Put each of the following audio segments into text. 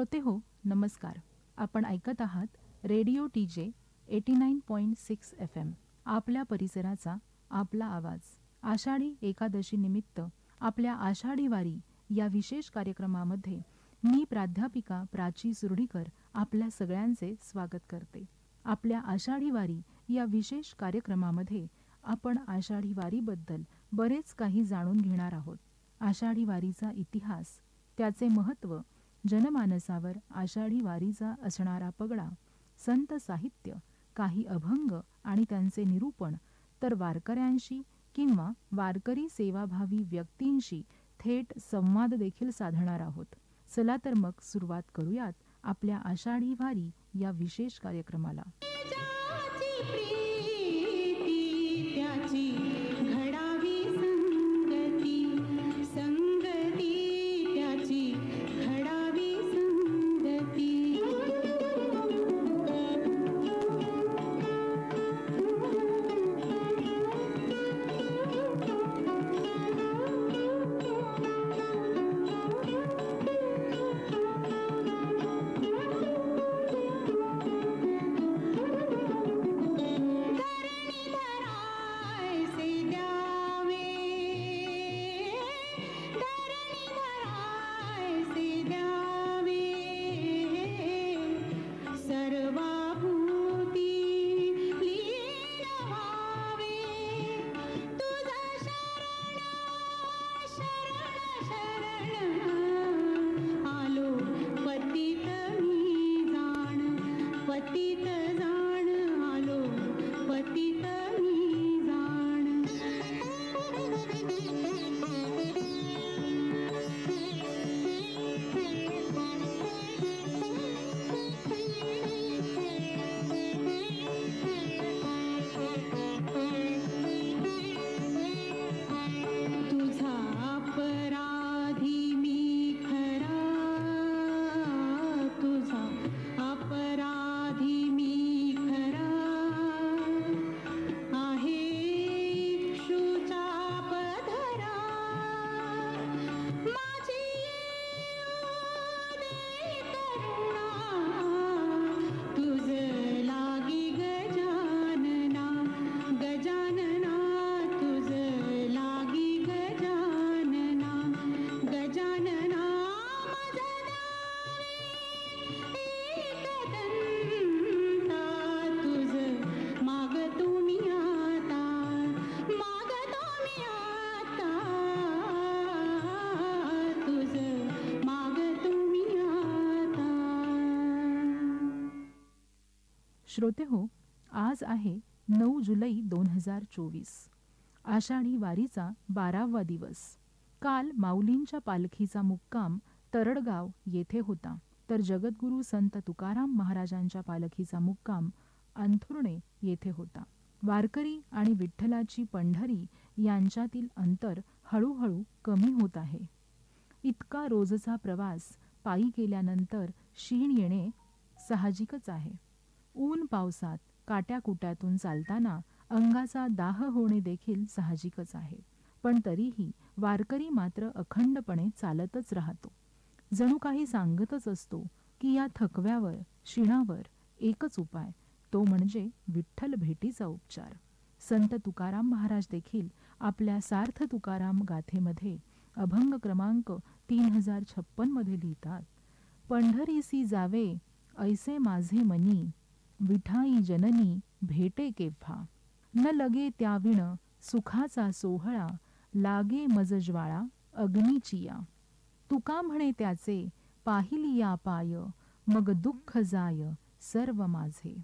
श्रोते हो, नमस्कार. आपण ऐकत आहात रेडिओ TJ 89.6 FM. आपल्या परिसराचा आपला आवाज. आषाढी एकादशी निमित्त आपल्या आषाढी वारी या विशेष कार्यक्रमामध्ये मी प्राध्यापिका प्राची सुरडीकर आपल्या सगळ्यांचे स्वागत करते. आपल्या आषाढी वारी या विशेष कार्यक्रमामध्ये आपण आषाढी वारीबद्दल बरेच काही जाणून घेणार आहोत. आषाढी वारीचा इतिहास, त्याचे महत्त्व, जनमानसावर आषाढी वारीचा असणारा पगडा, संत साहित्य, काही अभंग आणि त्यांचे निरूपण, तर वारकऱ्यांशी किंवा वारकरी सेवाभावी व्यक्तींशी थेट संवाद देखील साधणार आहोत. चला तर मग सुरुवात करूयात आपल्या आषाढी वारी या विशेष कार्यक्रमाला. श्रोते हो, आज आहे 9 जुलै 2024. आषाढी वारीचा 12वा दिवस. काल माऊलींच्या पालखीचा मुक्काम तरडगाव येथे होता, तर जगद्गुरू संत तुकाराम महाराजांच्या पालखीचा मुक्काम अंथुर्णे येथे होता. वारकरी आणि विठ्ठलाची पंढरी यांच्यातील अंतर हळूहळू कमी होत आहे. इतका रोजचा प्रवास पायी केल्यानंतर शीण येणे साहजिकच आहे. ऊन पावसात काट्याकुट्यातून चालताना अंगाचा दाह होणे देखील साहजिकच आहे. पण तरीही वारकरी मात्र अखंडपणे चालतच राहतो. जणू काही सांगतच असतो की या थकव्यावर, शिणावर एकच उपाय, तो म्हणजे विठ्ठल भेटीचा उपचार. संत तुकाराम महाराज देखील आपल्या सार्थ तुकाराम गाथेमध्ये अभंग क्रमांक 3056 मध्ये लिहितात, पंढरीसी जावे ऐसे माझे मनी, विठाई जननी भेटे केव्हा, न लगे त्याविण सुखाचा सोहळा, लागे मज ज्वाळा अग्नीचिया. तुका म्हणे त्याचे पाहिलिया पाय, मग दुःख जाय सर्व माझे.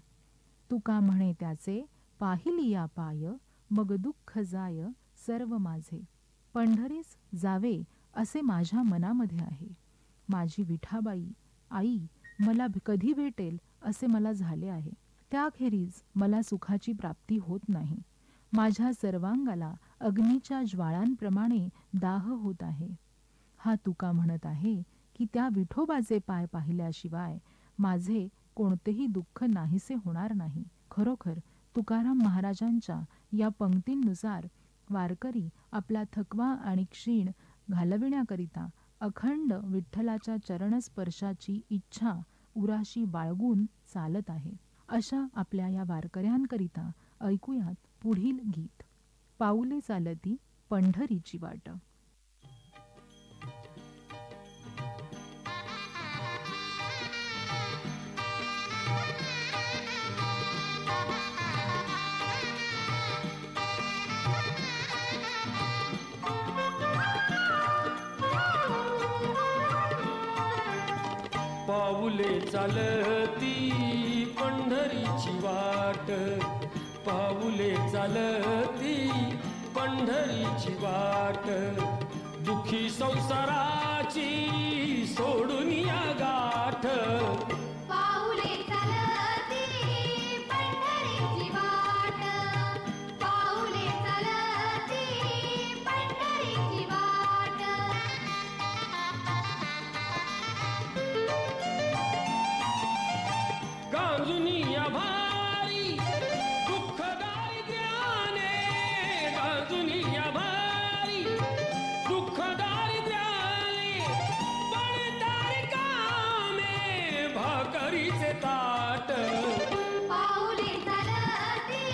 तुका म्हणे त्याचे पाहिलिया पाय, मग दुःख जाय सर्व माझे. पंढरीस जावे असे माझ्या मनामध्ये आहे. माझी विठाबाई आई मला कधी भेटेल असे मला झाले आहे. त्याखेरीज मला सुखाची प्राप्ती होत नाही. माझ्या सर्वांगाला अग्नीच्या ज्वाळांप्रमाणे दाह होत आहे. हा तुका म्हणत आहे की त्या विठोबाचे पाय पाहिल्याशिवाय माझे कोणतेही दुःख नाहीसे होणार नाही. खरोखर तुकाराम महाराजांच्या या पंक्तींनुसार वारकरी आपला थकवा आणि क्षीण घालविण्याकरिता अखंड विठ्ठलाच्या चरणस्पर्शाची इच्छा उराशी बाळगून चालत आहे. अशा आपल्या या वारकऱ्यांकरिता ऐकूयात पुढील गीत. पाऊले चालती पंढरीची वाट. पाऊले चालती पंढरीची वाट, पाऊले चालती पंढरीची वाट, दुखी संसाराची सोडून या गाठ. पाऊले चालती पंढरीची वाट, पाऊले चालती पंढरीची वाट. गांजुनी या भारी दुःख दारिद्र्याने, गांजुनी या भारी दुःख दारिद्र्याने, पण तारिकामे भाकरीचे ताट. पाऊले चालती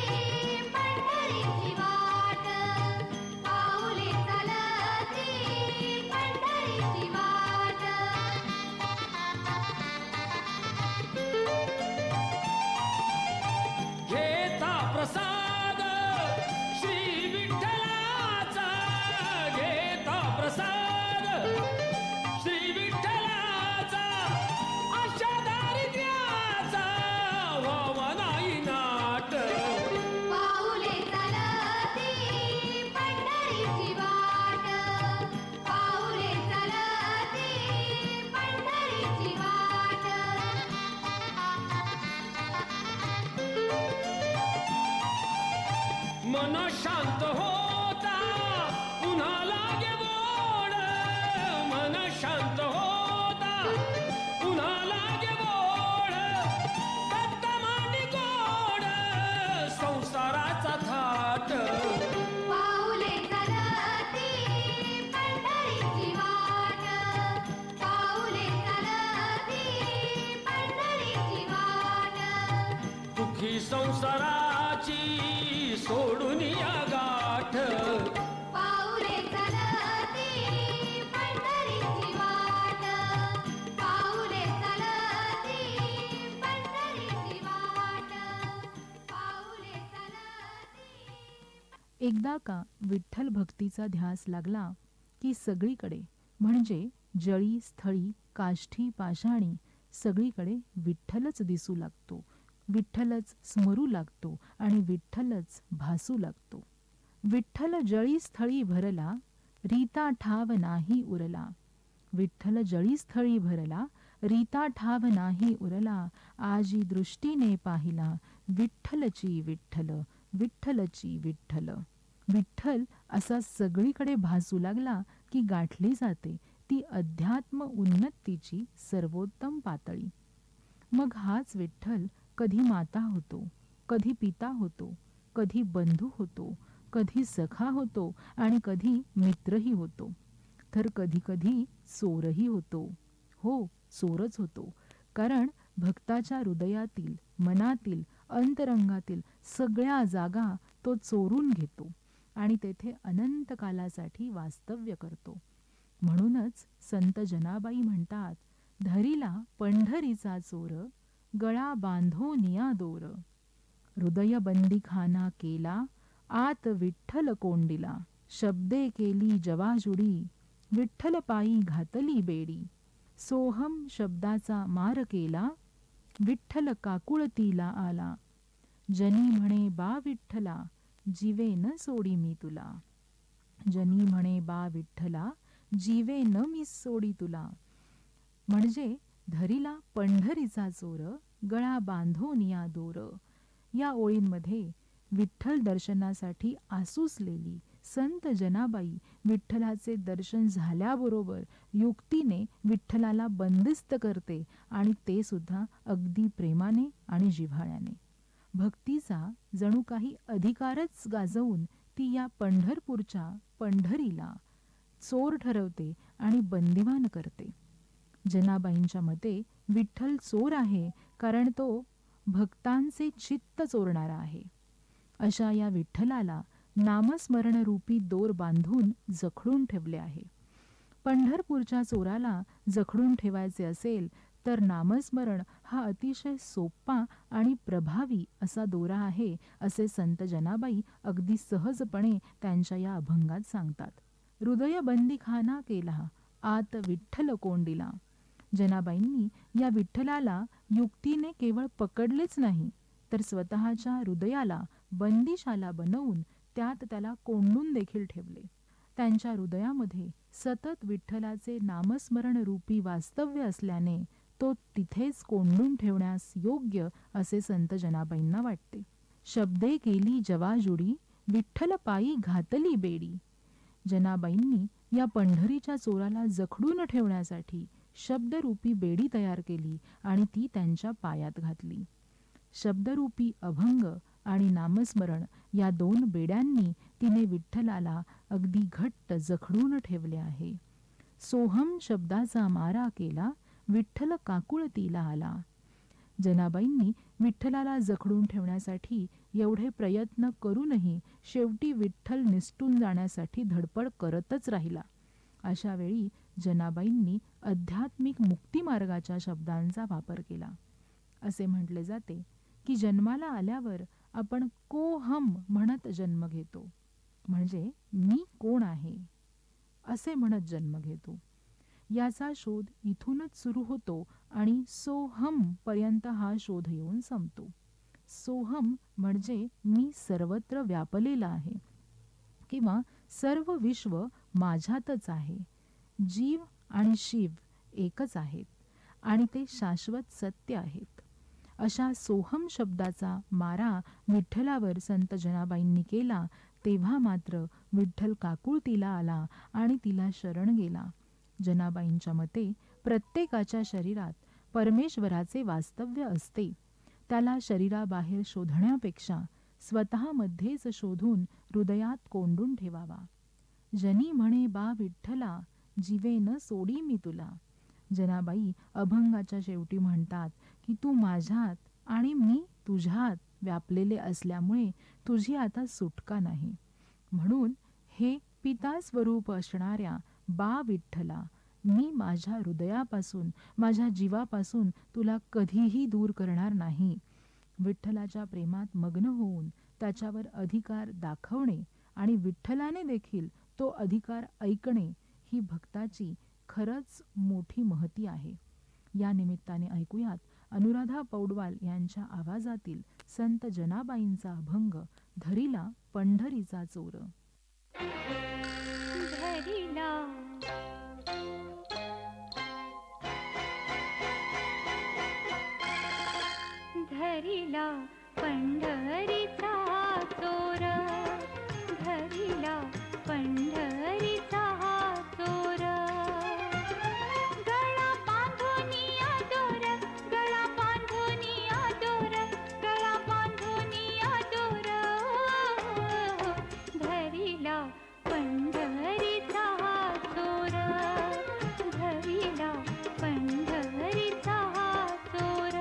पंढरीची वाट, पाऊले चालती पंढरीची वाट. घेता प्रसाद श्री विठ्ठलाचा, घेता प्रसाद श्री विठ्ठलाचा, अशा दारिद्र्याचा व्हावा नाही नाट. पाऊले चालती पंढरीची वाट, पाऊले चालती पंढरीची वाट. मन शांत होता पुन्हा लागे बोड, मन शांत होता पुन्हा लागे बोड, दत्त मांडी गोड संसाराचा थाट. पाऊले चालती पंढरीची वाट, पाऊले चालती पंढरीची वाट. दुःखी संसाराची सोडून या गाठ. पाऊले चालती पंढरीची वाट, पाऊले चालती पंढरीची वाट, पाऊले चालती. एकदा का विठ्ठल भक्तीचा ध्यास लागला की सगळीकडे म्हणजे जळी स्थळी काष्ठी पाषाणी सगळीकडे विठ्ठलच दिसू लागतो, विठ्ठलच स्मरू लागतो आणि विठ्ठलच भासू लागतो. विठ्ठल जळी स्थळी भरला रीता ठाव नाही उरला, विठ्ठल जळी स्थळी भरला रीता ठाव नाही उरला, आजी दृष्टीने पाहिला विठ्ठलची विठ्ठल, विठ्ठलची विठ्ठल. विठ्ठल असा सगळीकडे भासू लागला की गाठली जाते ती अध्यात्म उन्नतीची सर्वोत्तम पातळी. मग हाच विठ्ठल कधी माता होतो, कधी पिता होतो, कधी बंधू होतो, कधी सखा होतो आणि कधी मित्रही होतो, तर कधी कधी चोरही होतो. हो, चोरच होतो, कारण भक्ताच्या हृदयातील, मनातील, अंतरंगातील सगळ्या जागा तो चोरून घेतो आणि तेथे अनंत कालासाठी वास्तव्य करतो. म्हणूनच संत जनाबाई म्हणतात, धरिला पंढरीचा चोर गळा बांधो निया दोर, हृदय बंदीखाना केला आत विठ्ठल कोंडिला, शब्दे केली जवाजुडी विठ्ठल पायी घातली बेडी, सोहम शब्दाचा मार केला विठ्ठल काकुळतीला आला, जनी म्हणे बा विठ्ठला जीवे न सोडी मी तुला, जनी म्हणे बा विठ्ठला जीवे न मी सोडी तुला. म्हणजे धरिला पंढरीचा चोर गळा बांधोनिया दोर या ओळींमध्ये विठ्ठल दर्शनासाठी आसुसलेली संत जनाबाई विठ्ठलाचे दर्शन झाल्याबरोबर युक्तीने विठ्ठलाला बंदिस्त करते आणि ते सुद्धा अगदी प्रेमाने आणि जिव्हाळ्याने. भक्तीचा जणू काही अधिकारच गाजवून ती या पंढरपूरच्या पंढरीला चोर ठरवते आणि बंदिवान करते. जनाबाईंच्या मते विठ्ठल चोर आहे कारण तो भक्तांचे चित्त चोरणारा आहे. अशा या विठ्ठलाला नामस्मरण रूपी दोर बांधून जखडून ठेवले आहे. पंढरपूरच्या चोराला जखडून ठेवायचे असेल तर नामस्मरण हा अतिशय सोपा आणि प्रभावी असा दोरा आहे, असे संत जनाबाई अगदी सहजपणे त्यांच्या या अभंगात सांगतात. हृदय बंदीखाना केला, आत विठ्ठल कोंडिला. जनाबाईंनी या विठ्ठलाला युक्तीने केवळ पकडलेच नाही, तर स्वतःच्या हृदयाला बंदिशाला बनवून त्यात त्याला कोंडून देखील ठेवले. त्यांच्या हृदयामध्ये सतत विठ्ठलाचे नामस्मरण रूपी वास्तव्य असल्याने तो तिथेच कोंडून ठेवण्यास योग्य असे संत जनाबाईंना वाटते. शब्दे केली जवाजुडी, विठ्ठल पायी घातली बेडी. जनाबाईंनी या पंढरीच्या चोराला जखडून ठेवण्यासाठी शब्दरूपी बेडी तयार केली आणि ती त्यांच्या पायात घातली. शब्दरूपी अभंग आणि नामस्मरण या दोन बेड्यांनी तिने विठ्ठलाला अगदी घट्ट जखडून ठेवले आहे. सोहम शब्दाचा मारा केला, विठ्ठल काकुळतीला आला. जनाबाईंनी विठ्ठलाला जखडून ठेवण्यासाठी एवढे प्रयत्न करूनही शेवटी विठ्ठल निसटून जाण्यासाठी धडपड करतच राहिला. अशा वेळी जनाबाईंनी आध्यात्मिक मुक्तिमार्गाच्या शब्दांचा वापर केला. असे म्हटले जाते की जन्माला आल्यावर आपण कोहम म्हणत जन्म घेतो, म्हणजे मी कोण आहे असे म्हणत जन्म घेतो. याचा शोध इथूनच सुरू होतो आणि सोहम पर्यंत हा शोध येऊन संपतो. सोहम म्हणजे मी सर्वत्र व्यापलेला आहे किंवा सर्व विश्व माझ्यातच आहे. जीव आणि शिव एकच आहेत आणि ते शाश्वत सत्य आहेत. अशा सोहम शब्दाचा मारा विठ्ठलावर संत जनाबाईंनी केला तेव्हा मात्र विठ्ठल काकुळतीला आला आणि तिला शरण गेला. जनाबाईंच्या मते प्रत्येकाच्या शरीरात परमेश्वराचे वास्तव्य असते. त्याला शरीराबाहेर शोधण्यापेक्षा स्वतःमध्येच शोधून हृदयात कोंडून ठेवावा. जनी म्हणे बा विठ्ठला, जीवे न सोडी मी तुला. जनाबाई अभंगाच्या शेवटी म्हणतात की तू माझ्यात आणि मी तुझ्यात व्यापलेले असल्यामुळे तुझी आता सुटका नाही. म्हणून हे पिता स्वरूप असणाऱ्या बा विठ्ठला, मी माझ्या हृदयापासून माझ्या जीवापासून तुला कधीही दूर करणार नाही. विठ्ठलाच्या प्रेमात मग्न होऊन त्याच्यावर अधिकार दाखवणे आणि विठ्ठलाने देखील तो अधिकार ऐकणे ही भक्ताची खरंच मोठी महती आहे. या निमित्ताने ऐकूयात अनुराधा पौडवाल यांच्या आवाजातील संत जनाबाईंचा अभंग धरिला पंढरीचा चोर. धरिला धरिला पंढरीचा चोर, धरिला पंढरीचा चोर. गळा बांधुनिया दोर, गळा बांधुनिया दोर, गळा बांधुनिया दोर. धरिला पंढरीचा चोर, धरिला पंढरीचा चोर.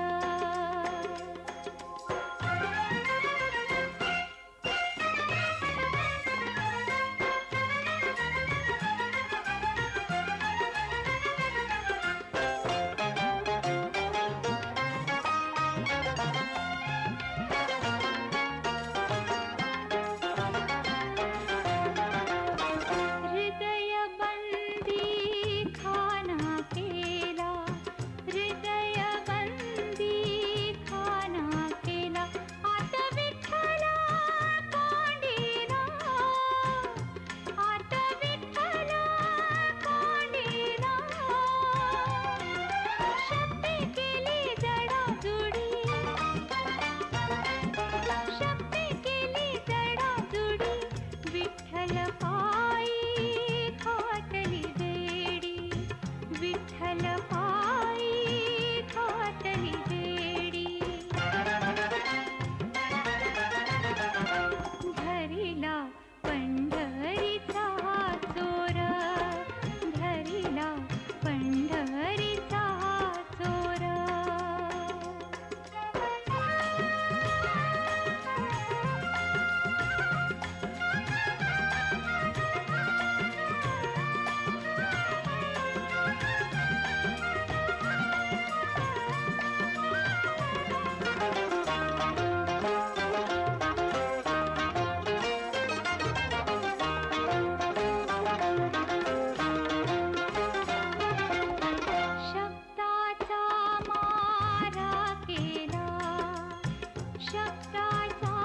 शब्दाचा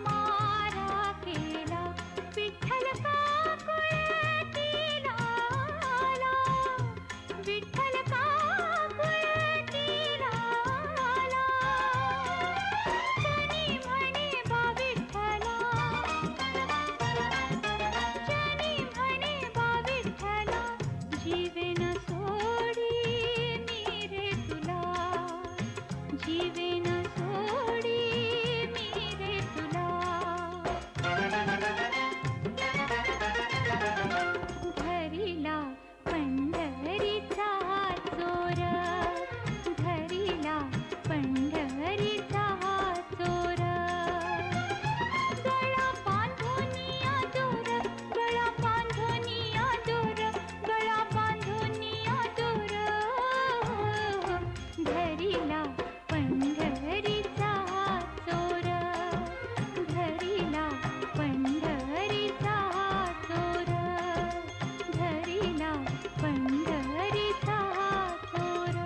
मारा केला विठ्ठल काकुळतीला आला विठ्ठल काकुळतीला आला जनी म्हणे बा विठ्ठला जनी म्हणे बा विठ्ठला जीवेन सोडी मी रे तुला जीवेन सोडी मी रे तुला धरिला पंढरीचा चोर धरिला पंढरीचा चोर गळा बांधुनिया दोर गळा बांधुनिया दोर गळा बांधुनिया दोर धरिला पंढरीचा चोर धरिला पंढरीचा चोर धरिला पंढरीचा चोर.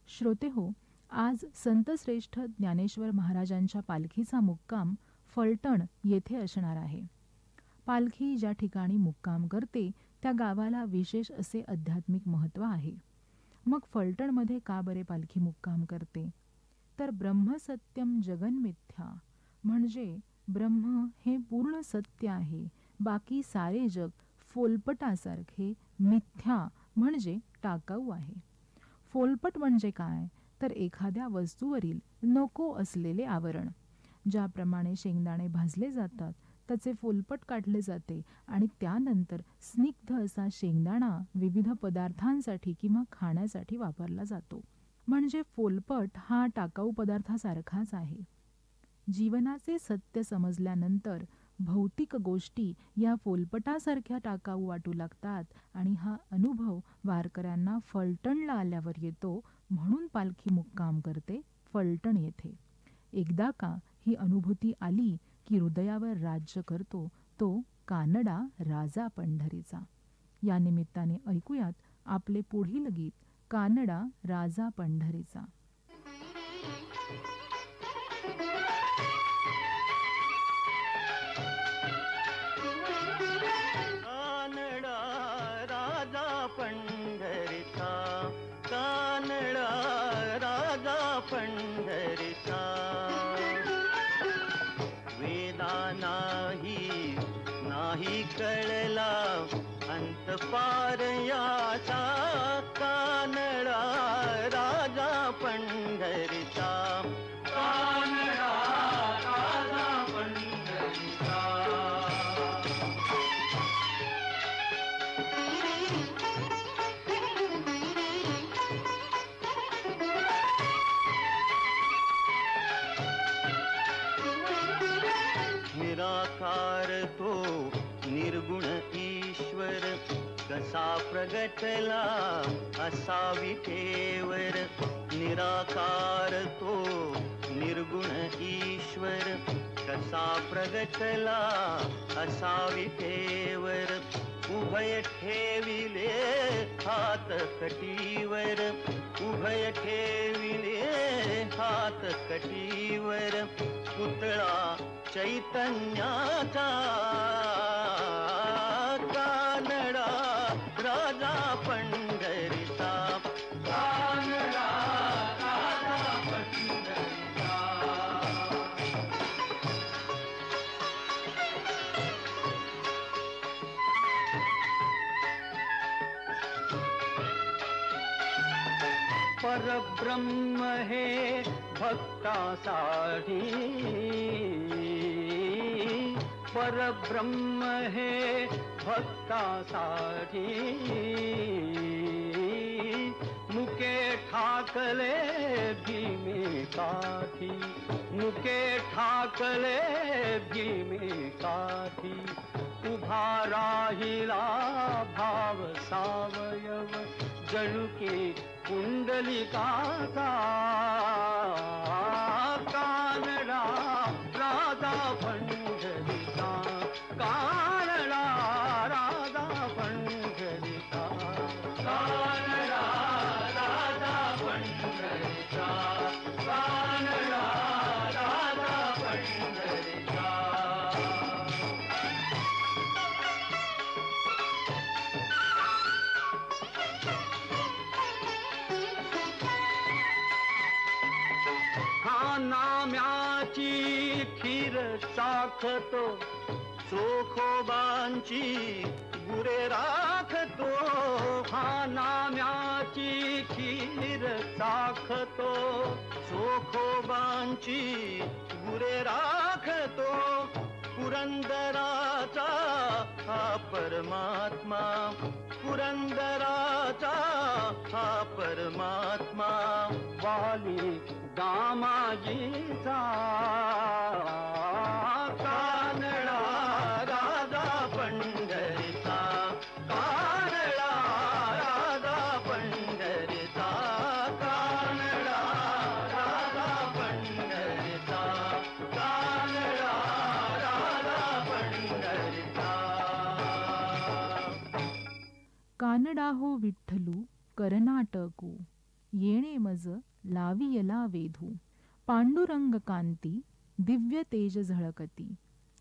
श्रोते हो, आज संतश्रेष्ठ ज्ञानेश्वर महाराजांच्या पालखीचा मुक्काम फलटण येथे असणार आहे. पालखी ज्या ठिकाणी मुक्काम करते त्या गावाला विशेष असे आध्यात्मिक महत्त्व आहे. मग फलटणमध्ये का बरे पालखी मुक्काम करते? तर ब्रह्मसत्यम जगन्मिथ्या, म्हणजे ब्रह्म हे पूर्ण सत्य आहे, बाकी सारे जग फोलपटासारखे मिथ्या म्हणजे टाकाऊ आहे. फोलपट म्हणजे काय? तर एखाद्या वस्तूवरील नको असलेले आवरण. ज्याप्रमाणे शेंगदाणे भाजले जातात त्याचे फोलपट काढले जाते आणि त्यानंतर स्निग्ध असा शेंगदाणा विविध पदार्थांसाठी किंवा खाण्यासाठी वापरला जातो. म्हणजे फोलपट हा टाकाऊ पदार्थासारखाच आहे. जीवनाचे सत्य समजल्यानंतर भौतिक गोष्टी या फोलपटासारख्या टाकाऊ वाटू लागतात आणि हा अनुभव वारकऱ्यांना फलटणला आल्यावर येतो. म्हणून पालखी मुक्काम करते फलटण येथे. एकदा का ही अनुभूती आली की हृदयावर राज्य करतो तो कानडा राजा पंढरीचा. या निमित्ताने ऐकूयात आपले पुढील गीत कानडा राजा पंढरीचा. कानडा राजा पंढरीचा कानडा राजा पंढरीचा वेदा नाही कळला अंत पार याचा कानडा राजा पंढरीचा कानडा राजा पंढरीचा. निराकार तो निर्गुण ईश्वर कसा प्रगटला असा विठेवर. निराकार तो निर्गुण ईश्वर कसा प्रगटला असा विठेवर. उभय ठेविले हात कटीवर उभय ठेविले हात कटीवर. पुतळा चैतन्याचा कानडा राजा पंढरीचा कानडा राजा पंढरीचा. परब्रह्म हे भक्तासाठी परब्रह्म हे भक्तासाठी मुके ठाकले भीमे काठी मुके ठाकले भीमे काठी. उभा राहिला भाव सावयव जणू की कुंडलिकाचा कानडा राजा पंढरीचा कानडा राजा पंढरीचा कानडा राजा पंढरीचा नाम्याची खीर साखतो, चोखोबांची गुरे राखतो. हा नाम्याची खीर साखतो, चोखोबांची गुरे राखतो. पुरंदराचा हा परमात्मा, पुरंदराचा हा परमात्मा, वाली दामाजीचा कानडा राजा पंढरीचा, कानडा राजा पंढरीचा, कानडा राजा पंढरीचा, कानडा राजा पंढरीचा. कानडा हो विठ्ठलू कर्नाटकू, येणे मज लावियला वेधू. पांडुरंग कांती दिव्य तेज झळकती,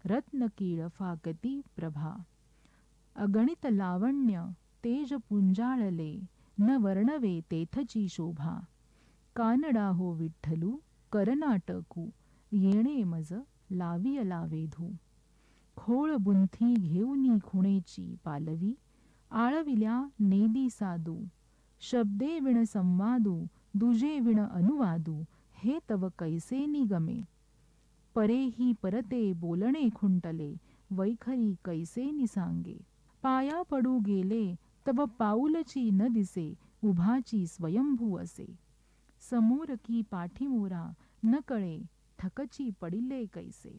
रत्न कीळ फाकती प्रभा. अगणित लावण्य तेज पुंजाळले, न वर्णवे तेथची शोभा. कानडा हो विठ्ठलू कर्नाटकू, येणे मज लावियला वेधू. खोळ बुंथी घेऊनी खुणेची पालवी, आळविल्या नेदी साधू. शब्दे विण संवादू, दुजे विण अनुवादू, हे तव कैसे निगमे. परेही परते बोलणे खुंटले, वैखरी कैसे निसांगे. पाया पडू गेले तव पाऊलची न दिसे, उभाची स्वयंभू असे. समोर की पाठीमोरा न कळे, ठकची पडिले कैसे.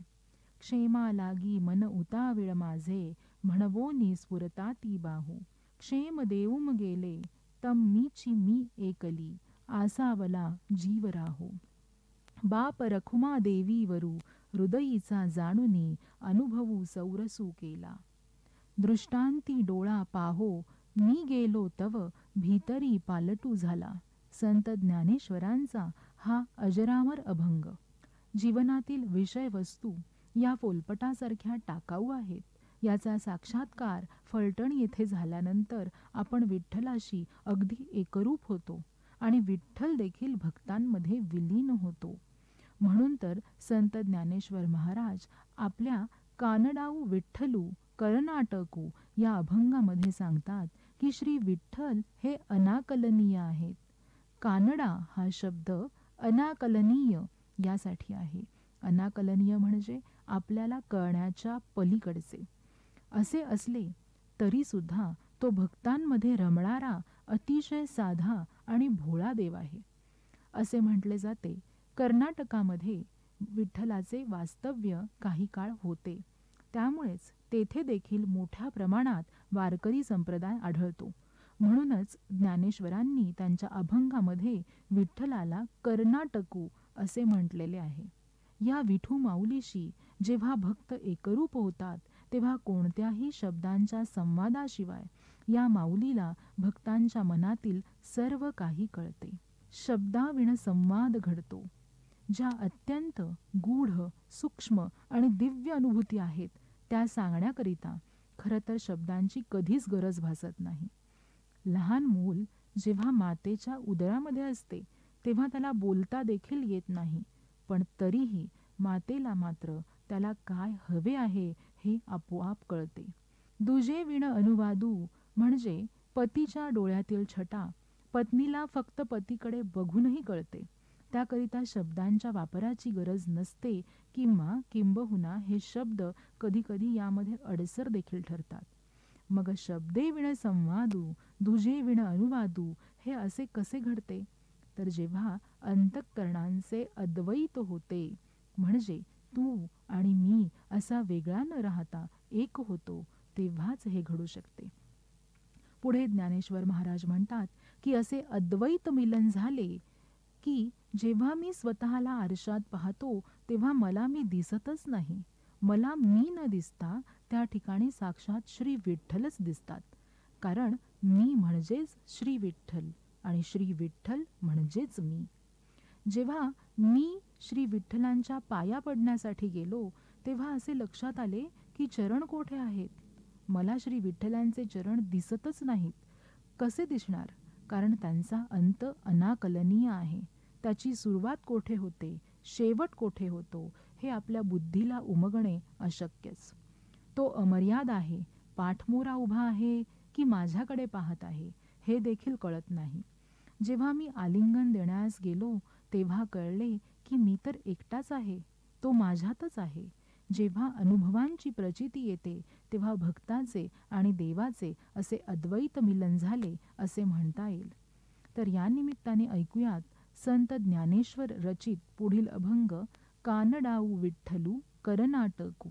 क्षेमा लागी मन उताविळ माझे, म्हणवोनी स्फुरताती बाहू. क्षेम देऊम गेले तम मीची मी एकली, आसावला जीव राहू. बाप रखुमा देवीवरू, हृदयीचा जाणुनी, अनुभवू सौरसू केला. दृष्टांती डोळा पाहो, मी गेलो तव भीतरी पालटू झाला. संत ज्ञानेश्वरांचा हा अजरामर अभंग. जीवनातील विषय वस्तू या फोलपटासारख्या टाकाऊ आहेत. याचा साक्षात्कार फलटण येथे झाल्यानंतर आपण विठ्ठलाशी अगदी एकरूप होतो आणि विठ्ठल देखील भक्तांमध्ये विलीन होतो. म्हणून तर संत ज्ञानेश्वर महाराज आपल्या कानडाऊ विठ्ठलू कर्नाटकू या अभंगामध्ये सांगतात की श्री विठ्ठल हे अनाकलनीय आहेत. कानडा हा शब्द अनाकलनीय यासाठी आहे. अनाकलनीय म्हणजे आपल्याला कळण्याच्या पलीकडचे. असे असले तरी सुद्धा तो भक्तांमध्ये रमणारा अतिशय साधा आणि भोळा देव आहे. असे म्हटले जाते, कर्नाटकामध्ये विठ्ठलाचे वास्तव्य काही काळ होते. त्यामुळेच तेथे देखील मोठ्या प्रमाणात वारकरी संप्रदाय आढळतो. म्हणूनच ज्ञानेश्वरांनी त्यांच्या अभंगामध्ये विठ्ठलाला कर्नाटकू असे म्हटलेले आहे. या विठू माऊलीशी जेव्हा भक्त एकरूप होतात तेव्हा कोणत्याही शब्दांच्या संवादाशिवाय या माऊलीला भक्तांच्या मनातील सर्व काही कळते. शब्दाविण संवाद घडतो. ज्या अत्यंत गूढ, सूक्ष्म आणि दिव्य अनुभूती आहेत त्या सांगण्याकरिता खरं तर शब्दांची कधीच गरज भासत नाही. लहान मूल जेव्हा मातेच्या उदरामध्ये असते तेव्हा त्याला बोलता देखील येत नाही, पण तरीही मातेला मात्र त्याला काय हवे आहे हे आपोआप कळते. दुजे विण अनुवादू म्हणजे पतीच्या डोळ्यातील छटा पत्नीला फक्त पतीकडे बघूनही कळते. त्याकरिता शब्दांच्या वापराची गरज नसते किंबहुना हे शब्द कधी कधी यामध्ये अडसर देखील ठरतात. मग शब्दे विण संवादू, दुजे विण अनुवादू हे असे कसे घडते? तर जेव्हा अंतःकरणांचे अद्वैत होते, म्हणजे तू आणि मी असा वेगळा न राहता एक होतो, तेव्हाच हे घडू शकते. पुढे ज्ञानेश्वर महाराज म्हणतात की असे अद्वैत मिलन झाले की जेव्हा मी स्वतःला आरशात पाहतो तेव्हा मला मी दिसतच नाही. मला मी न दिसता त्या ठिकाणी साक्षात श्री विठ्ठलच दिसतात. कारण मी म्हणजेच श्री विठ्ठल आणि श्री विठ्ठल म्हणजेच मी. जेव्हा मी श्री विठ्ठलांच्या पाया पडण्यासाठी गेलो तेव्हा असे लक्षात आले की चरण कोठे आहेत. मला श्री विठ्ठलांचे चरण दिसतच नाहीत. कसे दिसणार? कारण त्यांचा अंत अनाकलनीय आहे. त्याची सुरुवात कोठे होते? शेवट कोठे होतो हे आपल्या बुद्धीला उमगणे अशक्यच. तो अमर्याद आहे, पाठमोरा उभा आहे की माझ्याकडे पाहत आहे हे देखील कळत नाही. जेव्हा मी आलिंगन देण्यास गेलो तेव्हा कळले की मी तर एकटाच आहे, तो माझ्यातच आहे. जेव्हा अनुभवांची प्रचिती येते तेव्हा भक्ताचे आणि देवाचे असे अद्वैत मिलन झाले असे म्हणता येईल. तर या निमित्ताने ऐकूयात संत ज्ञानेश्वर रचित पुढील अभंग कानडाऊ विठ्ठलू करनाटकू.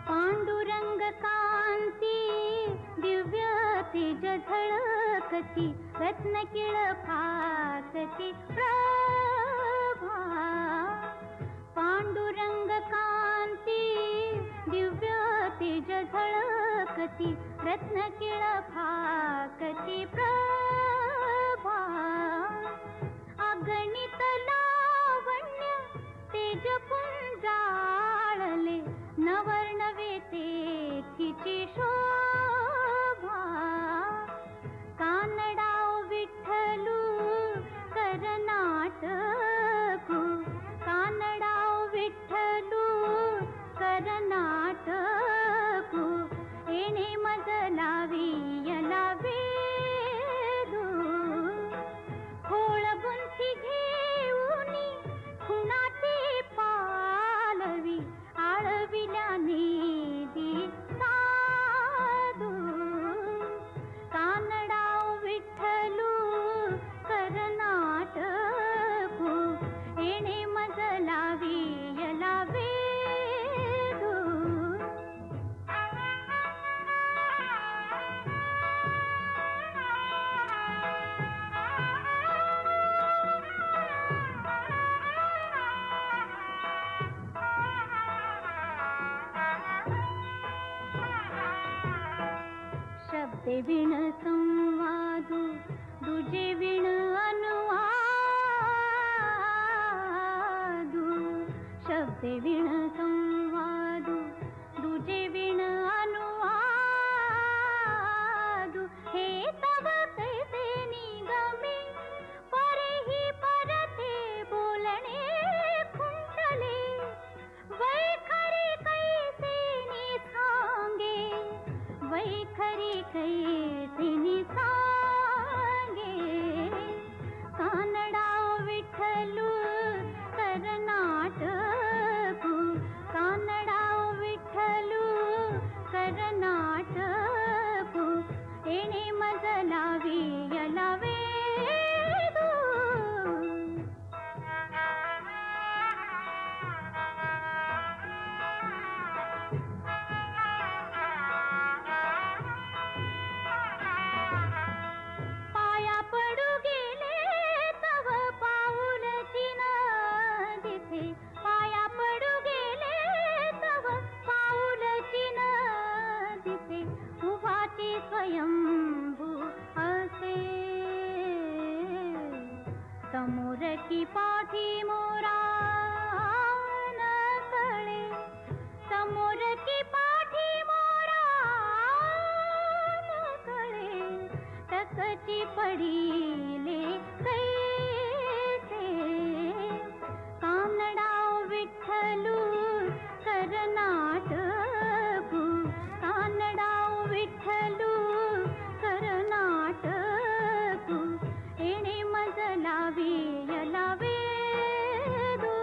पांडुरंग कांती दिव्य तेज झळकती रत्नकिळ फाकती प्रभा. पांडुरंग कांती दिव्य तेज झळकती रत्नकिळ फाकती प्रभा. अगणित लावण्य तेज पुंजाळले नवर्णवे तेथीची शोभा. कानडाव विठ्ठलू करनाटकू, कानडाव विठ्ठलू करनाटकू. येणे मज लावियला वेदू, खोळ गुंथी घेऊनी खुणाचे पालवी आळविल्याने दी साधू. कानडाव विठ्ठलू करनाटकू, येणे मज लावियला वेदू. शब्दे विण संवादू दुजे विण अनुवादू. शब्दे विण संवादू दुजे विण अनुवादू. हे तव कैसे निगमे परेही परते बोलणे खुंटले. वैखरी कैसे निसांगे, वैखरी कैसे निसांगे. कानडाव विठ्ठलू करनाटकू, कानडाव विठ्ठलू करनाटकू. येणे मज लावियला वेदू. पाया पडू गेले तव पाऊल चिन्ह दिसे, पाया पडू गेले तव पाऊल चिन्ह दिसे. उभाची स्वयंभू असे समोर की पाठी मोरा न कळे, समोर की पाठी मोरा न कळे. टकची पडीले कैसे. कानडाव विठ्ठलू करनाटकू, कानडाव विठ्ठलू करनाटकू. येणे मज लावियला वेदू.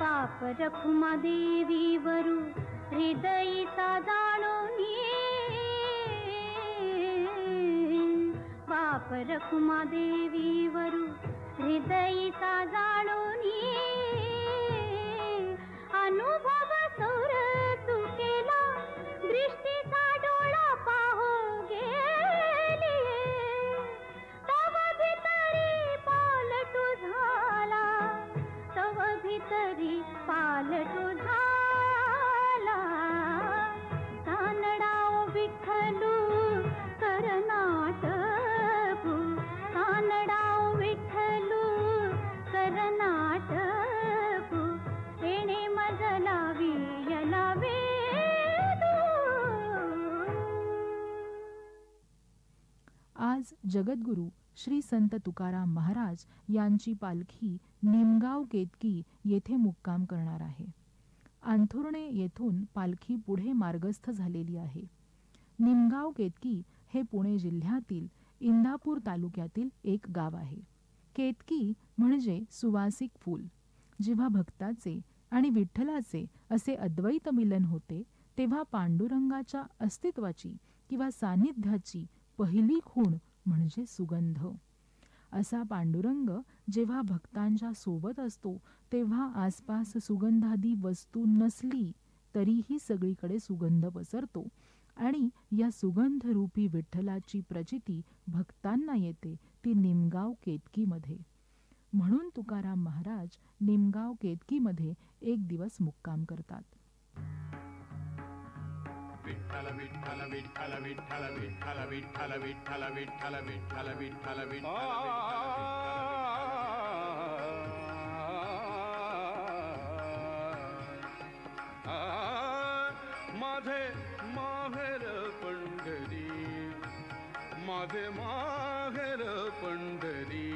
बाप रखुमा देवीवरू हृदयीचा जाणून बाप रखुमा देवीवरू हृदयीचा जाणून अनुभव सौर चुकेला दृष्टीचा डोळा पाहू गेली तव भितरी पालटू झाला तव भितरी पालटू झाला कानडाओ विठ्ठलू करनाटकू कानडाओ विठ्ठलू करनाटकू येणे मजला वियला वेदू. आज जगद्गुरू श्री संत तुकाराम महाराज यांची पालखी निमगाव केतकी येथे मुक्काम करणार आहे. अंथुर्णे येथून पालखी पुढे मार्गस्थ झालेली आहे. निमगाव केतकी हे पुणे जिल्ह्यातील इंदापूर तालुक्यातील एक गाव आहे. केतकी म्हणजे सुवासिक फूल. जेव्हा भक्ताचे आणि विठ्ठलाचे असे अद्वैत मिलन होते तेव्हा पांडुरंगाच्या अस्तित्वाची किंवा सान्निध्याची पहिली खूण म्हणजे सुगंध. असा पांडुरंग जेव्हा भक्तांच्या सोबत असतो तेव्हा आसपास सुगंधादी वस्तू नसली तरीही सगळीकडे सुगंध पसरतो आणि या सुगंधरूपी विठ्ठलाची प्रचिती भक्तांना येते ती निमगाव केतकीमध्ये. म्हणून तुकाराम महाराज निमगाव केतकीमध्ये एक दिवस मुक्काम करतात. विठ्ठल विठ्ठल विठ्ठल विठ्ठल विठ्ठल विठ्ठल विठ्ठल विठ्ठल विठ्ठल विठ्ठल विठ्ठल माझे माहेर पंढरी माझे माहेर पंढरी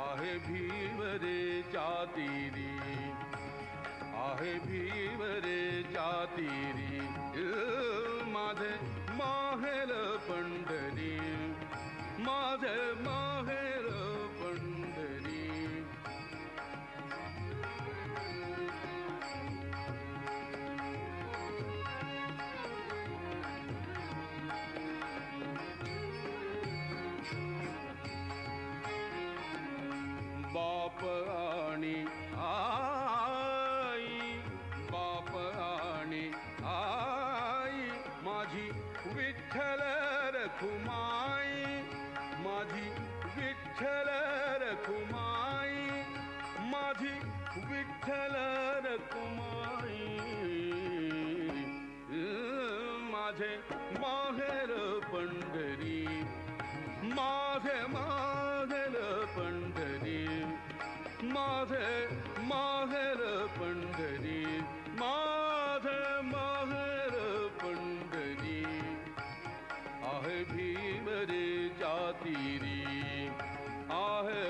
आहे भीवरेच्या तीरी आहे भीवरेच्या तीरी माझे माहेर पंढरी माझे माहेर पंढरी. बाप आणि आई बाप आणि आई माझी विठ्ठल रखुमाई माझी विठ्ठल रखुमाई माझी विठ्ठल रखुमाई माझे माहेर पंढरी माझे माहेर पंढरी माझे माहेर पंढरी माझे माहेर पंढरी आहे भीवरेच्या तीरी आहे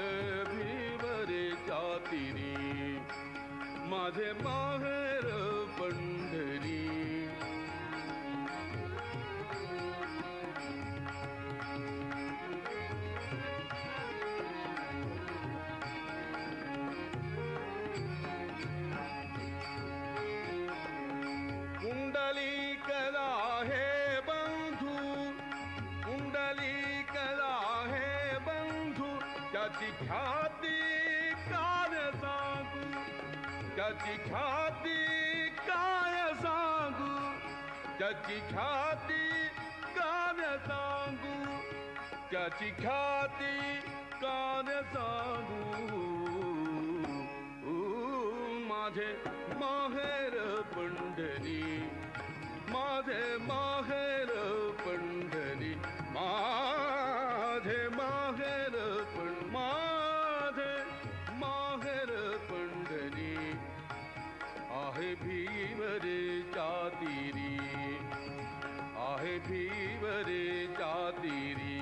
भीवरेच्या तीरी माझे माहेर पंढरी. कुंडलिक आहे बंधू कुंडलिक आहे बंधू त्याची ख्याती काय सांगू त्याची ख्याती काय सांगू त्याची ख्याती काय सांगू त्याची ख्याती काय सांगू माझे माहेर पंढरी माझे माहेर पंढरी माझे माहेर माझे माहेर पंढरी आहे भीवरेच्या तीरी आहे भीवरेच्या तीरी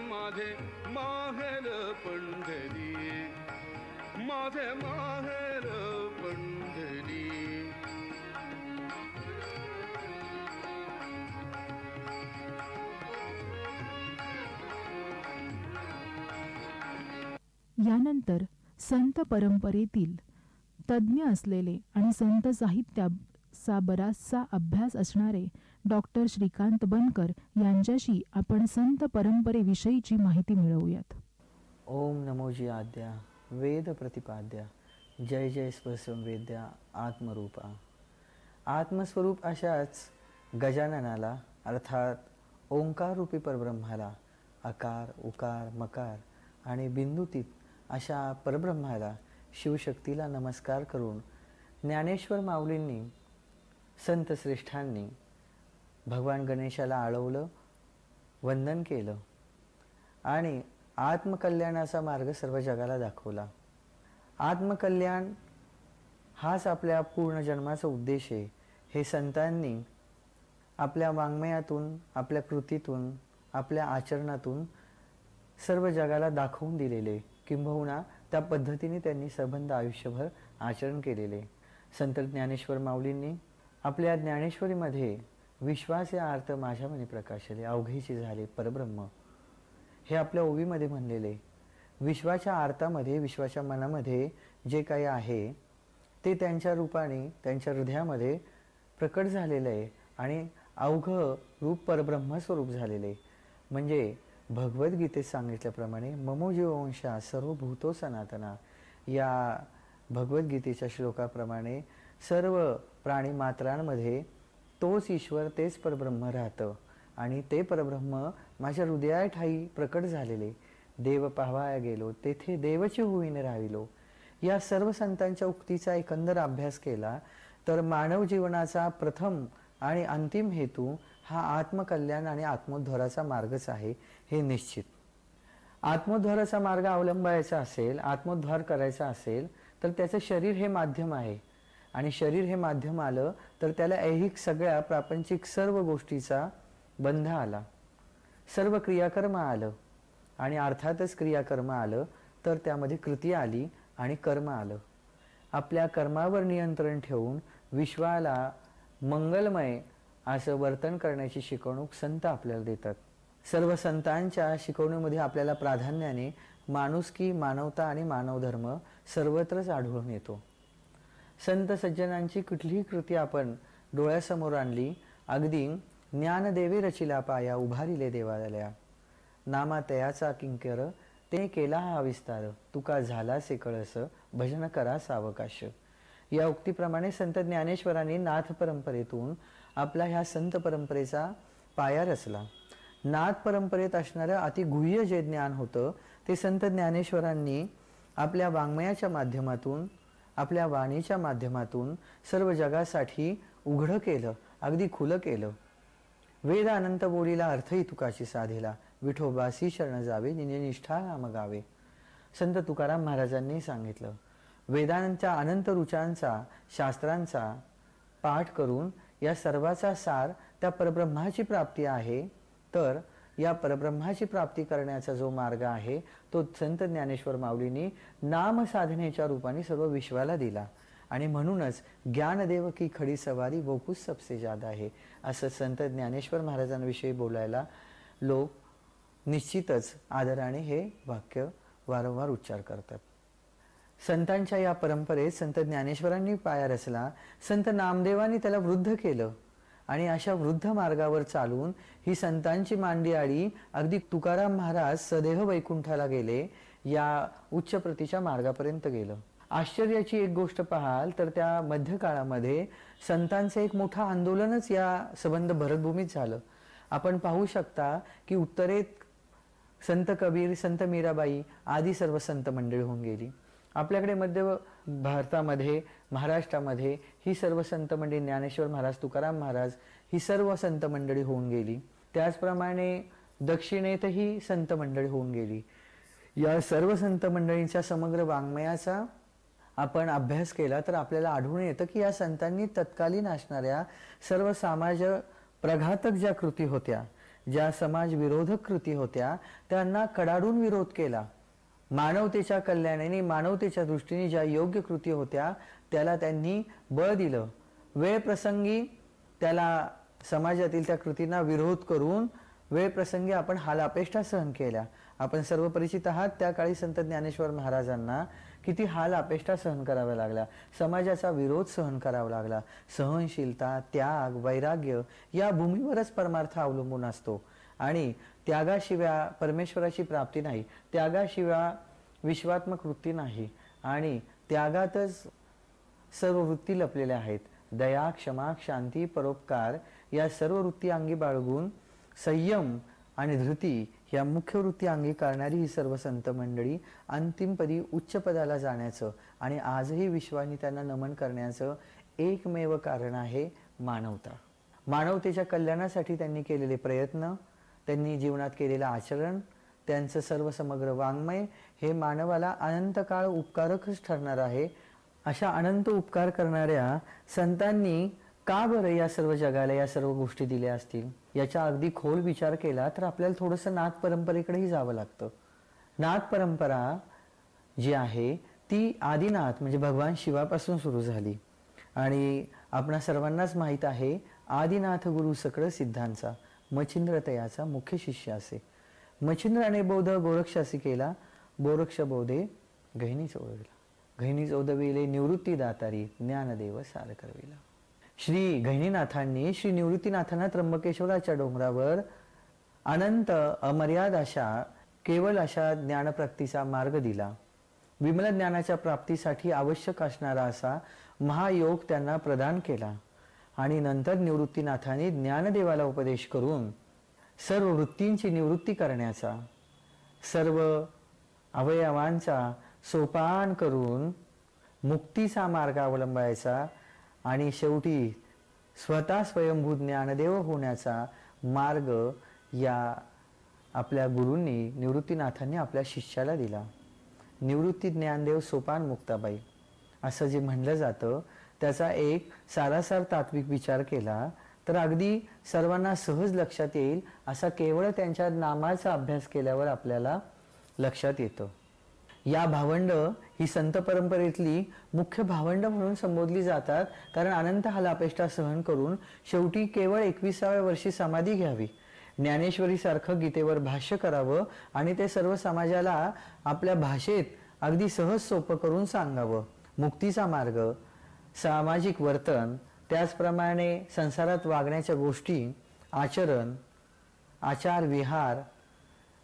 माझे माहेर पंढरी माझे माहेर पंढरी. यानंतर संत परंपरेतील तज्ज्ञ असलेले आणि संत साहित्याचा बराचसा अभ्यास असणारे डॉक्टर श्रीकांत बनकर यांच्याशी आपण संत परंपरेविषयीची माहिती मिळवूयात. ओम नमोजी आद्या वेद प्रतिपाद्या जय जय स्वसंवेद्या आत्मरूपा. आत्मस्वरूप अशाच गजाननाला अर्थात ओंकार रूपी परब्रह्माला, अकार उकार मकार आणि बिंदुतीत अशा परब्रह्माला, शिवशक्तीला नमस्कार करून ज्ञानेश्वर माऊलींनी, संत श्रेष्ठांनी भगवान गणेशाला आळवलं, वंदन केलं आणि आत्मकल्याणाचा मार्ग सर्व जगाला दाखवला. आत्मकल्याण हाच आपल्या पूर्ण जन्माचा उद्देश आहे. हे संतांनी आपल्या वाङ्मयातून, आपल्या कृतीतून, आपल्या आचरणातून सर्व जगाला दाखवून दिलेले, किंबहुना त्या पद्धतीने त्यांनी संबंध आयुष्यभर आचरण केलेले. संत ज्ञानेश्वर माऊलींनी आपल्या ज्ञानेश्वरीमध्ये विश्वास या अर्थ माझ्या मनी प्रकाशले, अवघेचे झाले परब्रह्म, हे आपल्या ओवीमध्ये म्हणलेले. विश्वाच्या अर्थामध्ये, विश्वाच्या मनामध्ये जे काही आहे ते त्यांच्या रूपाने त्यांच्या हृदयामध्ये प्रकट झालेलं आहे आणि अवघं रूप परब्रह्म स्वरूप झालेले. म्हणजे भगवद्गीतेत सांगितल्याप्रमाणे ममो जीववंशा सर्व भूतो सनातना, या भगवद्गीतेच्या श्लोकाप्रमाणे सर्व प्राणी मात्रांमध्ये तोच ईश्वर, तेच परब्रह्म राहतं आणि ते परब्रह्म माझ्या हृदयाठायी प्रकट झालेले. देव पाहावया गेलो तेथे देवची होईन राहिलो. या सर्व संतांच्या उक्तीचा एकंदर अभ्यास केला तर मानव जीवनाचा प्रथम आणि अंतिम हेतू हा आत्मकल्याण आणि आत्मोद्धाराचा मार्गच आहे, हे निश्चित. आत्मोद्धाराचा मार्ग अवलंबायचा असेल, आत्मोद्धार करायचा असेल तर त्याचं शरीर हे माध्यम आहे आणि शरीर हे माध्यम आलं तर त्याला ऐहिक सगळ्या प्रापंचिक सर्व गोष्टीचा बंध आला, सर्व क्रियाकर्म आलं आणि अर्थातच क्रियाकर्म आलं तर त्यामध्ये कृती आली आणि कर्म आलं. आपल्या कर्मावर नियंत्रण ठेवून विश्वाला मंगलमय असं वर्तन करण्याची शिकवणूक संत आपल्याला देतात. सर्व संतांच्या शिकवणीमध्ये आपल्याला प्राधान्याने माणुसकी, मानवता आणि मानवधर्म सर्वत्रच आढळून येतो. संत सज्जनांची कुठलीही कृती आपण डोळ्यासमोर आणली, अगदी ज्ञानदेवे रचिला पाया उभारिले देवालया, नामा तयाचा किंकर ते केला हा विस्तार, तुका झाला से कळस भजन करा सावकाश. या उक्तीप्रमाणे संत ज्ञानेश्वरांनी नाथ परंपरेतून आपला ह्या संत परंपरेचा पाया रचला. नाथ परंपरेत असणारं अतिगुह्य जे ज्ञान होतं ते संत ज्ञानेश्वरांनी आपल्या वाङ्मयाच्या माध्यमातून, आपल्या वाणीच्या माध्यमातून सर्व जगासाठी उघडं केलं, अगदी खुलं केलं. वेद अनंत बोलीला अर्थही तुकाची साधेला, विठोबासी शरण जावे निष्ठा नाम गावे. संत तुकाराम महाराजांनी सांगितलं, वेदांच्या अनंत रुचांचा, शास्त्रांचा पाठ करून या सर्वाचा सार त्या परब्रह्माची प्राप्ती आहे. तर या परब्रह्माची प्राप्ती करण्याचा जो मार्ग आहे तो संत ज्ञानेश्वर माऊलींनी नाम साधनेच्या रूपाने सर्व विश्वाला दिला आणि म्हणूनच ज्ञानदेव की खडी सवारी वो कुछ सबसे ज्यादा आहे असं संत ज्ञानेश्वर महाराजांविषयी बोलायला लोक निश्चितच आदराने हे वाक्य वारंवार उच्चार करतात. संतांच्या या परंपरेत संत ज्ञानेश्वरांनी पाया रचला, संत नामदेवांनी त्याला वृद्ध केलं आणि अशा वृद्ध मार्गावर चालून ही संतांची मांडियाळी अगदी तुकाराम महाराज सदेह वैकुंठाला गेले, या उच्च प्रतीच्या मार्गापर्यंत गेलं. आश्चर्याची एक गोष्ट पाहाल तर त्या मध्यकाळामध्ये संतांचं एक मोठं आंदोलनच या संबंध भरतभूमीत झालं. आपण पाहू शकता की उत्तरेत संत कबीर, संत मीराबाई आदी सर्व संत मंडळी होऊन गेली. आपल्याकडे मध्य भारतामध्ये, महाराष्ट्रामध्ये ही सर्व संत मंडळी, ज्ञानेश्वर महाराज, तुकाराम महाराज, ही सर्व संत मंडळी होऊन गेली. त्याचप्रमाणे दक्षिणेतही संत मंडळी होऊन गेली. या सर्व संत मंडळींच्या समग्र वाङ्मयाचा आपण अभ्यास केला तर आपल्याला आढळून येतं की या संतांनी तत्कालीन असणाऱ्या सर्व समाज प्रघातक ज्या कृती होत्या, ज्या समाज विरोधक कृती होत्या, त्यांना कडाडून विरोध केला. मानवतेच्या कल्याणाने, मानवतेच्या दृष्टीने ज्या योग्य कृती होत्या त्याला त्यांनी बळ दिलं. वेळ प्रसंगी त्याला समाजातील त्या कृतींना विरोध करून वेळ प्रसंगी आपण हालापेष्टा सहन केल्या. आपण सर्व परिचित आहात त्या काळी संत ज्ञानेश्वर महाराजांना किती हाल अपेष्टा सहन कराव्या लागल्या, समाजाचा विरोध सहन करावा लागला. सहनशीलता, त्याग, वैराग्य या भूमीवरच परमार्थ अवलंबून असतो आणि त्यागाशिवाय परमेश्वराची प्राप्ती नाही, त्यागाशिवाय विश्वात्मक वृत्ती नाही आणि त्यागातच सर्व वृत्ती लपलेल्या आहेत. दया, क्षमा, शांती, परोपकार या सर्व वृत्ती अंगी बाळगून संयम आणि धृती या मुख्य वृत्ती अंगी करणारी ही सर्व संत मंडळी अंतिमपदी उच्च पदाला जाण्याचं आणि आजही विश्वाने त्यांना नमन करण्याचं एकमेव कारण आहे मानवता. मानवतेच्या कल्याणासाठी त्यांनी केलेले प्रयत्न, त्यांनी जीवनात केलेलं आचरण, त्यांचं सर्व समग्र वाङ्मय हे मानवाला अनंत काळ उपकारकच ठरणार आहे. अशा अनंत उपकार करणाऱ्या संतांनी का बरं या सर्व जगाला या सर्व गोष्टी दिल्या असतील, याचा अगदी खोल विचार केला तर आपल्याला थोडंसं नाथ परंपरेकडेही जावं लागतं. नाथ परंपरा जी आहे ती आदिनाथ म्हणजे भगवान शिवापासून सुरू झाली आणि आपणा सर्वांनाच माहीत आहे आदिनाथ गुरु सकळ सिद्धांचा मच्छिंद्र तयाचा मुख्य शिष्य असे. मच्छिंद्राने बौद्ध गोरक्षासी केला, गोरक्ष बोधे गहिनी चोळविला, गहिनी चौदविले निवृत्ती दातारी ज्ञानदेव सार करविला. श्री गहिनीनाथांनी श्री निवृत्तीनाथांना त्र्यंबकेश्वराच्या डोंगरावर अनंत अमर्याद अशा केवळ अशा ज्ञानप्राप्तीचा मार्ग दिला. विमल ज्ञानाच्या प्राप्तीसाठी आवश्यक असणारा असा महायोग त्यांना प्रदान केला आणि नंतर निवृत्तीनाथांनी ज्ञानदेवाला उपदेश करून सर्व वृत्तींची निवृत्ती करण्याचा, सर्व अवयवांचा सोपान करून मुक्तीचा मार्ग अवलंबायचा आणि शेवटी स्वतः स्वयंभू ज्ञानदेव होण्याचा मार्ग या आपल्या गुरूंनी निवृत्तीनाथांनी आपल्या शिष्याला दिला. निवृत्ती ज्ञानदेव सोपान मुक्ताबाई असं जे म्हणलं जातं त्याचा एक सारासार तात्विक विचार केला तर अगदी सर्वांना सहज लक्षात येईल असा केवळ त्यांच्या नामाचा अभ्यास केल्यावर आपल्याला लक्षात येतं. या भावंड ही संत परंपरेतली मुख्य भावंड म्हणून संबोधली जातात कारण अनंत हालापेष्टा सहन करून शेवटी केवळ 21व्या वर्षी समाधी घ्यावी, ज्ञानेश्वरी सारखं गीतेवर भाष्य करावं आणि ते सर्व समाजाला आपल्या भाषेत अगदी सहज सोपं करून सांगावं. मुक्तीचा मार्ग, सामाजिक वर्तन, त्याचप्रमाणे संसारात वागण्याच्या गोष्टी, आचरण, आचार विहार,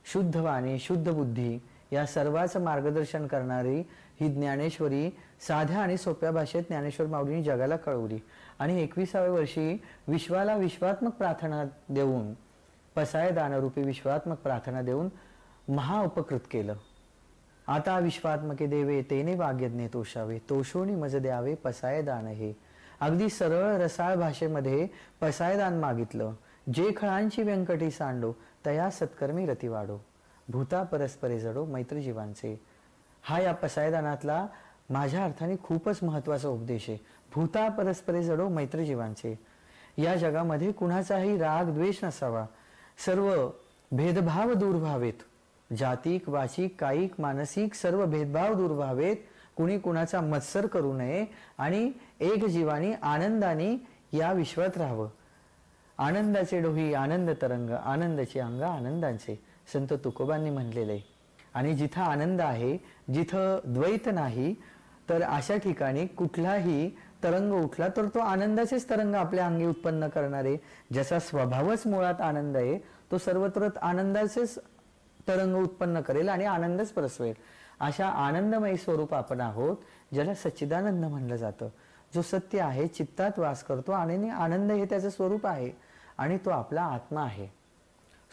शुद्ध वाणी, शुद्ध बुद्धी या सर्वांचं मार्गदर्शन करणारी ही ज्ञानेश्वरी साध्या आणि सोप्या भाषेत ज्ञानेश्वर माऊलींनी जगाला कळवली आणि 21व्या वर्षी विश्वाला विश्वात्मक प्रार्थना देऊन, पसाय दानरूपी विश्वात्मक प्रार्थना देऊन महाउपकृत केलं. आता विश्वात्मके देवे तेने वाग्यज्ञे तोषावे, तोषोनी मज द्यावे पसाय दान हे. अगदी सरळ रसाळ भाषेमध्ये पसायदान मागितलं. जे खळांची व्यंकटी सांडो तया सत्कर्मी रती वाढो, भूता परस्परे जडो मैत्र जीवांचे. हा या पसायदानातला माझ्या अर्थाने खूपच महत्वाचा उपदेश आहे. भूता परस्परे जडो मैत्र जीवांचे. या जगामध्ये कुणाचाही राग द्वेष नसावा, सर्व भेदभाव दूर व्हावेत, जातिक वाचिक कायिक मानसिक सर्व भेदभाव दूर व्हावेत, कुणी कुणाचा मत्सर करू नये आणि एक जीवानी आनंदाने या विश्वात राहावं. आनंदाचे डोही आनंद तरंग, आनंदाचे अंग आनंदांचे संत तुकोबांनी म्हणलेले. आणि जिथं आनंद आहे, जिथं द्वैत नाही, तर अशा ठिकाणी कुठलाही तरंग उठला तर तो आनंदाचेच तरंग आपल्या अंगी उत्पन्न करणारे, ज्याचा स्वभावच मुळात आनंद आहे, तो सर्वत्र आनंदाचेच तरंग उत्पन्न करेल आणि आनंदच प्रसवेल. अशा आनंदमय स्वरूप आपण आहोत, ज्याला सच्चिदानंद म्हणलं जातं. जो सत्य आहे, चित्तात वास करतो आणि आनंद हे त्याचं स्वरूप आहे आणि तो आपला आत्मा आहे.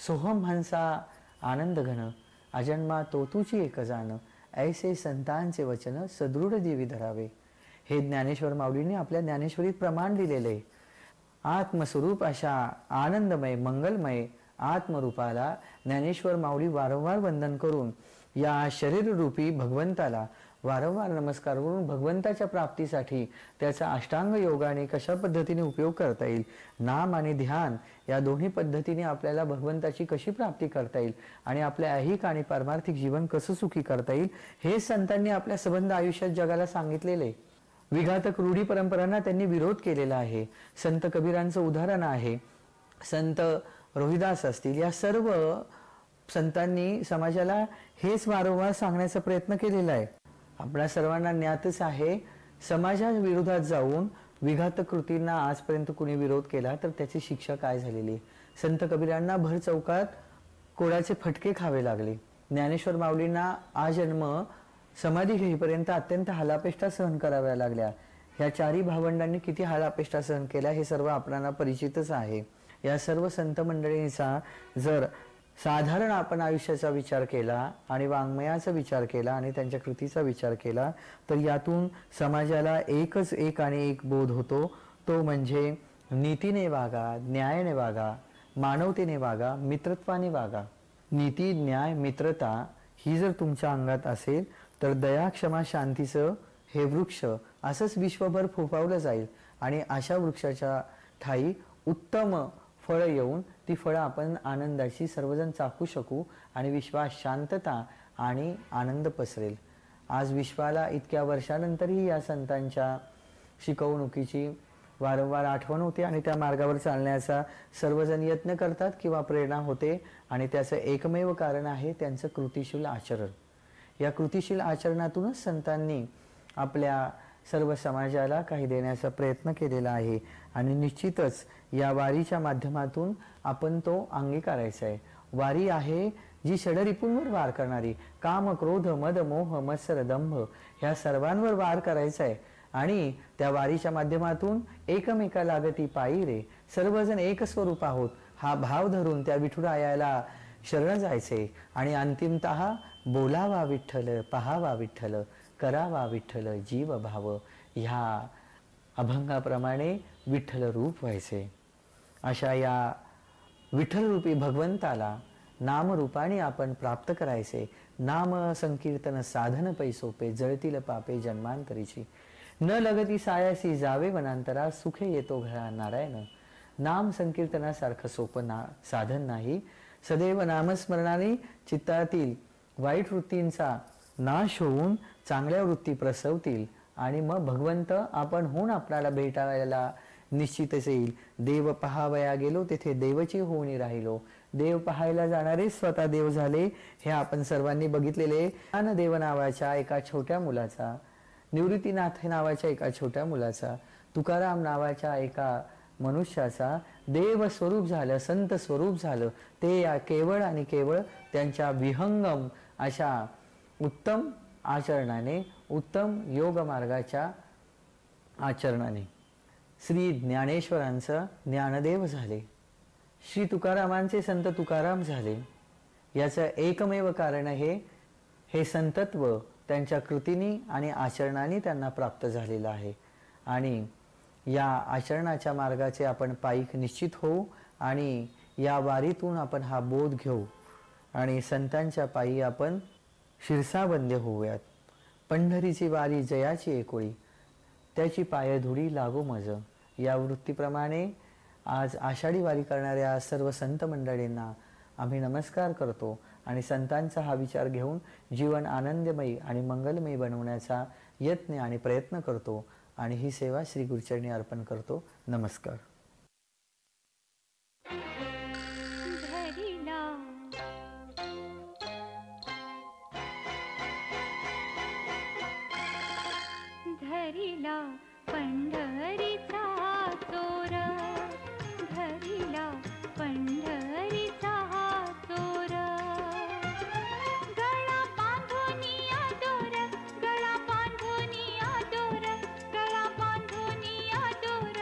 सोहम हंसा आनंद घन, अजन्मा तो तुची एक जाण, ऐसे संतांचे वचन सदृढ जीवी धरावे. हे ज्ञानेश्वर माऊलींनी आपल्या ज्ञानेश्वरीत प्रमाण दिलेले. आत्मस्वरूप अशा आनंदमय मंगलमय आत्मरूपाला ज्ञानेश्वर माऊली वारंवार वंदन करून या शरीररूपी भगवंताला वारंवार नमस्कार करून भगवंताच्या प्राप्तीसाठी त्याचा अष्टांग योगाने कशा पद्धतीने उपयोग करता येईल, नाम आणि ध्यान या दोन्ही पद्धतीने आपल्याला भगवंताची कशी प्राप्ती करता येईल आणि आपल्या ऐहिक आणि पारमार्थिक जीवन कसं सुखी करता येईल, हे संतांनी आपल्या संबंध आयुष्यात जगाला सांगितलेले. विघातक रूढी परंपरांना त्यांनी विरोध केलेला आहे. संत कबीरांचं उदाहरण आहे, संत रोहिदास असतील, या सर्व संतांनी समाजाला हेच वारंवार सांगण्याचा प्रयत्न केलेला आहे. आपल्या सर्वांना ज्ञातच आहे, समाजा विरोधात जाऊन विघातक कृतींना आजपर्यंत कुणी विरोध केला तर त्याची शिक्षा काय झालेली. संत कबीरांना भर चौकात कोडाचे फटके खावे लागले. ज्ञानेश्वर माऊलींना आजन्म समाधी घेईपर्यंत अत्यंत हालापेष्टा सहन कराव्या लागल्या. ह्या चारी भावंडांनी किती हालापेष्टा सहन केल्या हे सर्व आपल्याला परिचितच आहे. या सर्व संत मंडळींचा जर साधारण आपण आयुष्याचा विचार केला आणि वाङ्मयाचा विचार केला आणि त्यांच्या कृतीचा विचार केला तर यातून समाजाला एकच एक आणि एक बोध होतो, तो म्हणजे नीतीने वागा, न्यायाने वागा, मानवतेने वागा, मित्रत्वाने वागा. नीती, न्याय, मित्रता ही जर तुमच्या अंगात असेल तर दया, क्षमा, शांतीचं हे वृक्ष असंच विश्वभर फोफावलं जाईल आणि अशा वृक्षाच्या ठाई उत्तम फळं येऊन ती फळं आपण आनंदाची सर्वजण चाखू शकू आणि विश्वात शांतता आणि आनंद पसरेल. आज विश्वाला इतक्या वर्षानंतरही या संतांच्या शिकवणुकीची वारंवार आठवण होते आणि त्या मार्गावर चालण्याचा सर्वजण यत्न करतात किंवा प्रेरणा होते आणि त्याचं एकमेव कारण आहे त्यांचं कृतिशील आचरण. या कृतिशील आचरणातूनच संतांनी आपल्या सर्व समाजाला काही देण्याचा प्रयत्न केलेला आहे आणि निश्चितच या वारीच्या माध्यमातून आपण तो अंगीकारायचा आहे. वारी आहे जी षडरिपूंवर वार करणारी, काम, क्रोध, मद, मोह, मत्सर, दंभ ह्या सर्वांवर वार करायचा आहे आणि त्या वारीच्या माध्यमातून एकमेका लागती पायी रे सर्वजण एक स्वरूप आहोत हा भाव धरून त्या विठुरायाला शरण जायचे आणि अंतिमतः बोलावा विठ्ठल, पहावा विठ्ठल, करावा विठ्ठल जीव भाव ह्या अभंगाप्रमाणे विठ्ठल रूप व्हायचे. अशा या विठ्ठलरूपी भगवंताला नामरूपाने आपण प्राप्त करायचे. नाम संकीर्तन साधन पैसोपे जळतील पापे जन्मांतरीची. न लगती सायासी जावे वनांतरा सुखे येतो घरा नारायण. नाम संकीर्तनासारखं सोपं साधन नाही. सदैव नामस्मरणाने चित्तातील वाईट वृत्तींचा नाश होऊन चांगल्या वृत्ती प्रसवतील आणि मग भगवंत आपण होऊन आपल्याला भेटायला निश्चितच येईल. देव पहावया गेलो तेथे देवची होऊन राहिलो. देव पाहायला जाणारे स्वतः देव झाले हे आपण सर्वांनी बघितलेले. ज्ञानदेव नावाच्या एका छोट्या मुलाचा, निवृत्तीनाथ नावाच्या एका छोट्या मुलाचा, तुकाराम नावाच्या एका मनुष्याचा देव स्वरूप झालं, संत स्वरूप झालं ते या केवळ आणि केवळ त्यांच्या विहंगम अशा उत्तम आचरणाने, उत्तम योग मार्गाच्या आचरणाने. श्री ज्ञानेश्वरांचं ज्ञानदेव झाले, श्री तुकारामांचे संत तुकाराम झाले. याचं एकमेव कारण हे संतत्व त्यांच्या कृतीने आणि आचरणाने त्यांना प्राप्त झालेलं आहे आणि या आचरणाच्या मार्गाचे आपण पायीक निश्चित होऊ आणि या वारीतून आपण हा बोध घेऊ आणि संतांच्या पायी आपण शिरसाबंद होऊयात. पंढरीची वारी जयाची एकोळी, त्याची पायधुडी लागो मज. या वृत्तीप्रमाणे आज आषाढी वारी करणाऱ्या सर्व संत मंडळींना आम्ही नमस्कार करतो आणि संतांचा हा विचार घेऊन जीवन आनंदमयी आणि मंगलमयी बनवण्याचा यत्न आणि प्रयत्न करतो आणि ही सेवा श्री गुरुचरणी अर्पण करतो. नमस्कार. धरिला पंढरीचा चोर, धरिला पंढरीचा चोर. गळा बांधुनिया दोर, गळा बांधुनिया दोर, गळा बांधुनिया दोर.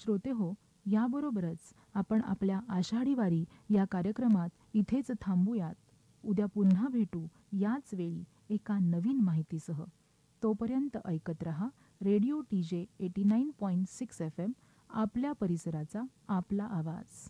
श्रोते हो, याबरोबरच आपण आपल्या आषाढी वारी या कार्यक्रमात इथेच थांबूयात. उद्या पुन्हा भेटू याच वेळी एका नवीन माहितीसह. तोपर्यंत ऐकत रहा रेडिओ TJ 89.6 FM, आपल्या परिसराचा आपला आवाज.